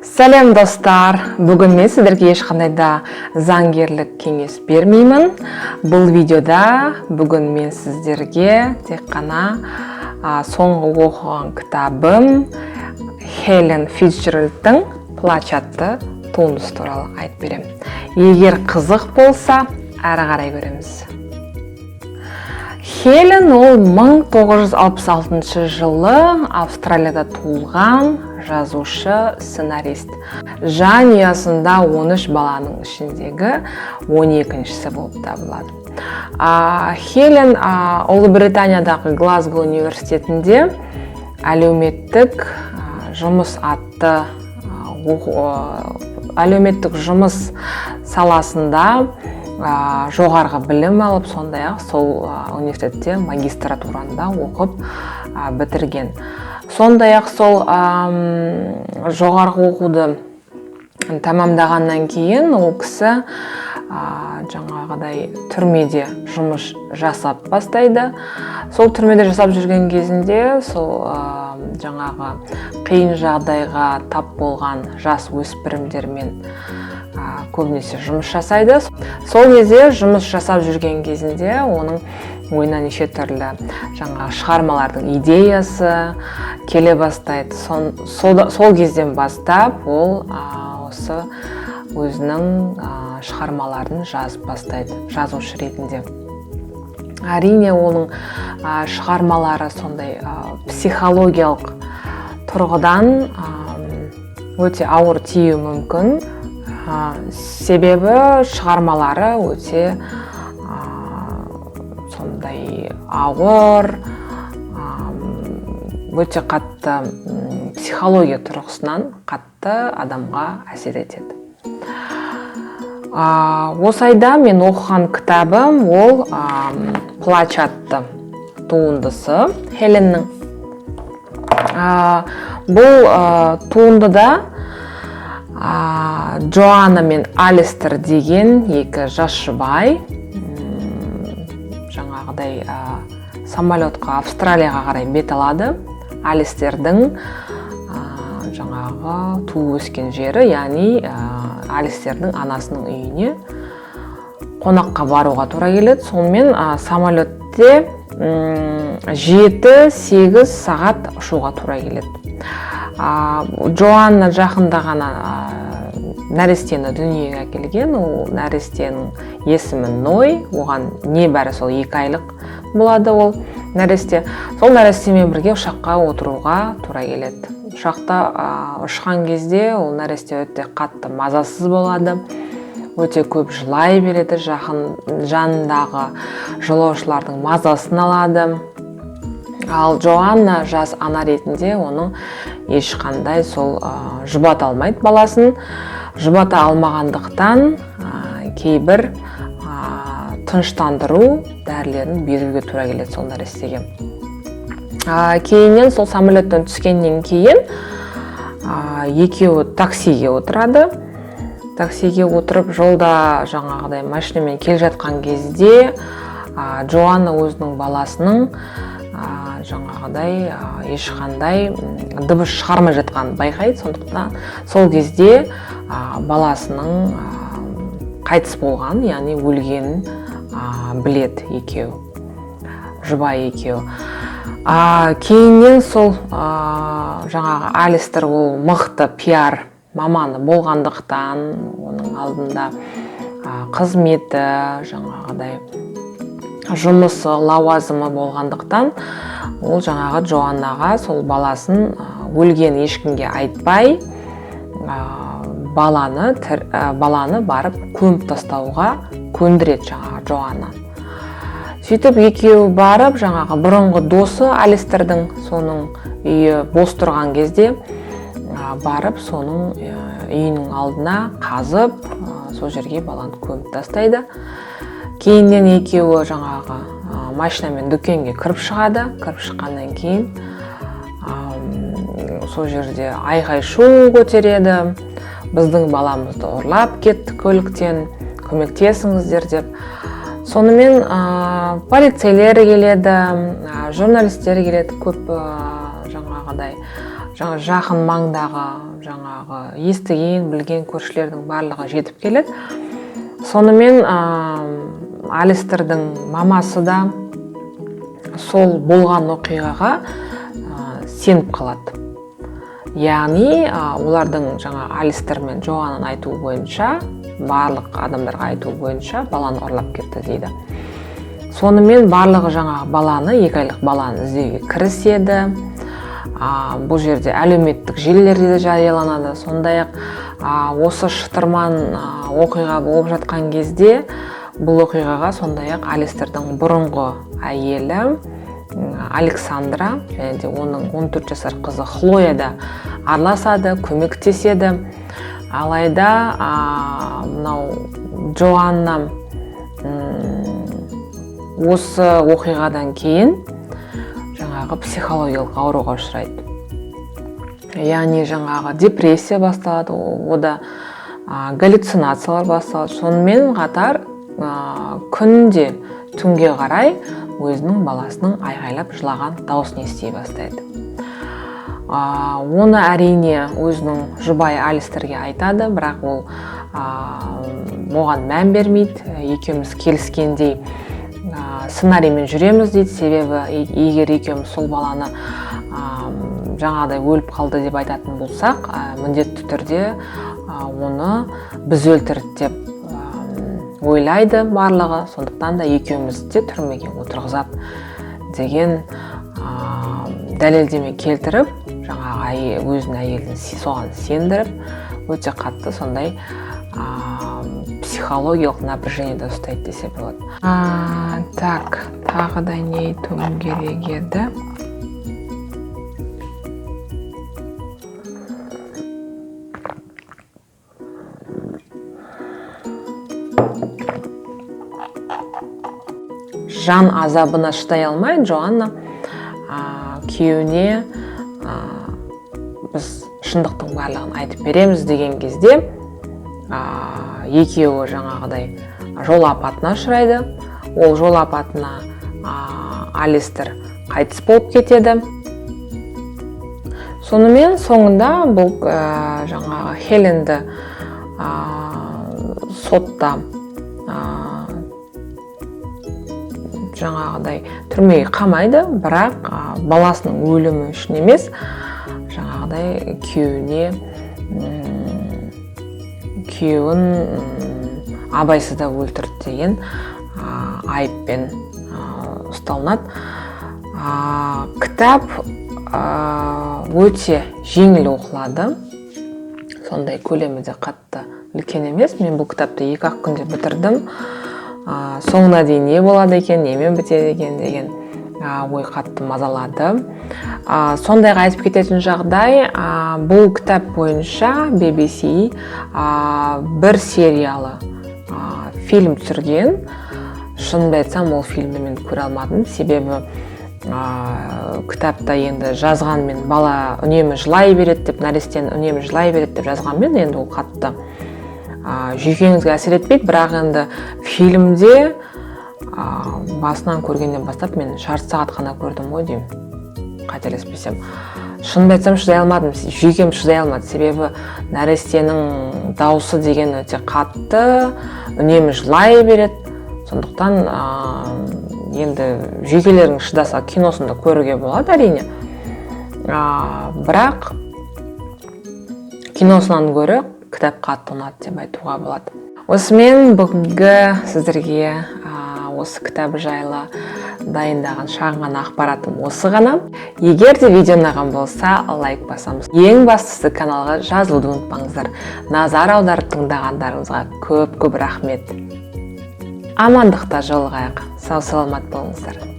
Сәлем достар, бүгін мен сіздерге ешқандай да заңгерлік кеңес бермеймін. Бұл видеода бүгін мен сіздерге тек қана соңғы оқыған кітабым Хелен Фицджеральдтың «Плач» атты туындысы туралы айтып беремін. Егер қызық болса, әрі қарай көреміз. Хелен ол 1966 жылы Австралияда туылған жазушы, сценарист. Жанұясында 13 баланың ішіндегі 12-шісі болып табылады. Хелен Ұлыбританиядағы Глазго университетінде әлеуметтік жұмыс атты әлеуметтік жұмыс саласында жоғарғы білім алып, сондай-ақ сол университетте магистратуранда оқып бітірген. Сондай-ақ сол жоғарғы оқуды тамамдағаннан кейін ол кісі жаңағыдай түрмеде жұмыс жасап бастайды. Сол түрмеде жасап жүрген кезінде сол жаңағы қиын жағдайға тап болған жас өспірімдермен көбінесе жұмыс жасайды. Сол кезде жұмыс жасап жүрген кезінде оның ойына неше түрлі жаңа шығармалардың идеясы келе бастайды. Сол кезден бастап ол осы өзінің шығармаларын жазып бастайды, жазушы ретінде. Әрине оның шығармалары сондай психологиялық тұрғыдан өте ауыр тиюі мүмкін. Себебі шығармалары өте сондай ауыр, өте қатты психология тұрғысынан қатты адамға әсер етеді. Осы айда мен оқыған кітабым ол «Плач» атты туындысы Хеленнің. Бұл туындыда Джоанна мен Алистер деген екі жас жұбай жаңағыдай самолетқа Австралияға қарай бет алады. Алистердің жаңағы туып өскен жері, яғни Алистердің анасының үйіне қонаққа баруға тура келеді. Сонымен самолетте 7-8 сағат ұшуға тура келеді. Джоанна жақында ғана нәрестені дүниеге әкелген. Ол нәрестенің есімі Ной, оған небәрі сол 2 айлық болады ол нәресте. Сол нәрестемен бірге ұшаққа отыруға тура келеді. Ұшақта ұшқан кезде ол нәресте өте қатты мазасыз болады. Өте көп жылай береді, жанындағы жолаушылардың мазасын алады. Ал Джоанна жас ана ретінде оның ешқандай сол жұбата алмайды баласын. Жұбата алмағандықтан кейбір тыныштандыру дәрілерін беруге тура келеді сол нәрестеге. Кейіннен сол самолеттен түскеннен кейін екеуі таксиге отырады. Таксиге отырып жолда жаңағыдай машинамен келе жатқан кезде Джоанна өзінің баласының жаңағыдай ешқандай дыбыс шығармай жатқанын байқайды. Сондықтан сол кезде баласының қайтыс болған, яғни өлгенін біледі екеуі, жұбай екеуі. Кейіннен сол жаңағы Алистер ол мықты пиар маманы болғандықтан, оның алдында қызметі, жаңағыдай жұмысы, лауазымы болғандықтан, ол жаңағы Джоаннаға сол баласын өлген ешкімге айтпай, баланы барып көміп тастауға көндіреді жаңағы Джоанна. Сөйтіп екеуі барып, жаңағы бұрынғы досы Алистердің соның үйі бос тұрған кезде барып, соның үйінің алдына қазып, сол жерге баланы көміп тастайды. Кейіннен екеуі жаңағы машинамен дүкенге кіріп шығады. Кіріп шыққаннан кейін сол жерде айқай-шу көтереді. Біздің баламызды ұрлап кетті көліктен, көмектесіңіздер деп. Сонымен полицейлер келеді, журналистер келеді, көп жаңағыдай жақын маңдағы жаңағы естіген білген көршілердің барлығы жетіп келеді. Сонымен Алистердің мамасы да сол болған оқиғаға сеніп қалады. Яғни олардың жаңа Алистер мен Джоанның айтуы бойынша, барлық адамдарға айтуы бойынша баланы ұрлап кетті дейді. Сонымен барлығы жаңағы баланы, 2 айлық баланы іздеуге кіріседі. Бұл жерде әлеуметтік желілерде де жарияланады. Сондай-ақ осы шытырман оқиға болып жатқан кезде бұл оқиғаға сондай-ақ Алистердің бұрынғы әйелі Александра және де оның 14 жасар қызы Хлоя да араласады, көмектеседі. Алайда мынау Джоанна осы оқиғадан кейін жаңағы психологиялық ауруға ұшырайды. Яғни жаңағы депрессия басталады, ода галлюцинациялар басталады. Сонымен қатар күнде түнге қарай өзінің баласының айғайлап жылаған дауысын ести бастайды. Оны әрине өзінің жұбайы Алистерге айтады, бірақ ол оған мән бермейді. Екеуміз келіскендей сценариймен жүреміз дейді. Себебі егер екеуміз сол баланы жаңағыдай өліп қалды деп айтатын болсақ, міндетті түрде оны біз өлтірді деп ойлайды барлығы. Сондықтан да екеумізді түрмеге отырғызады деген дәлелдеме келтіріп, жаңағы өзінің әйелін соған сендіріп, өте қатты сондай психологиялық напряжениеде ұстайды десе болады. Так, тағы да не айтуым керек еді? Жан азабына шыдай алмай, Джоанна күйеуіне біз шындықтың барлығын айтып береміз деген кезде екеуі жаңағыдай жол апатына ұшырайды. Ол жол апатына Алистер қайтыс болып кетеді. Сонымен соңында бұл жаңағы Хеленді сотта жаңағыдай түрмеге қамайды, бірақ баласының өлімі үшін емес, жаңағыдай күйеуін абайсызда өлтірді деген айыппен ұсталынады. Кітап өте жеңіл оқылады, сондай көлемі де қатты үлкен емес. Мен бұл кітапты 2-ақ күнде бітірдім. Соңына дейін не болады екен, немен бітеді екен деген ой қатты мазалады. Сондайға айтып кететін жағдай, бұл кітап бойынша BBC бір сериялы фильм түсірген. Шынымды айтсам, ол фильмді мен көре алмадым, себебі кітапта енді жазғанмен бала үнемі жылай береді деп, нәрестен үнемі жылай береді деп жазғанмен, енді ол қатты жүйкеңізге әсер етпейді, бірақ енді фильмде басынан көргеннен бастап мен жарты сағат қана көрдім ғой деймін, қателеспесем. Шынымды айтсам, шыдай алмадым, жүйкем шыдай алмады, себебі нәрестенің дауысы деген өте қатты, үнемі жылай береді. Сондықтан енді жүйкелерің шыдаса киносында көруге болады әрине, бірақ киносынан гөрі кітап қатты ұнады деп айтуға болады. Осымен бүгінгі сіздерге осы кітап жайлы дайындаған шағын ғана ақпаратым осы ғана. Егер де видео ұнаған болса, лайк басамыз. Ең бастысы каналға жазылуды ұмытпаңыздар. Назар аударып тыңдағандарыңызға көп рахмет. Амандықта жолығайық. Сау саламат болыңыздар.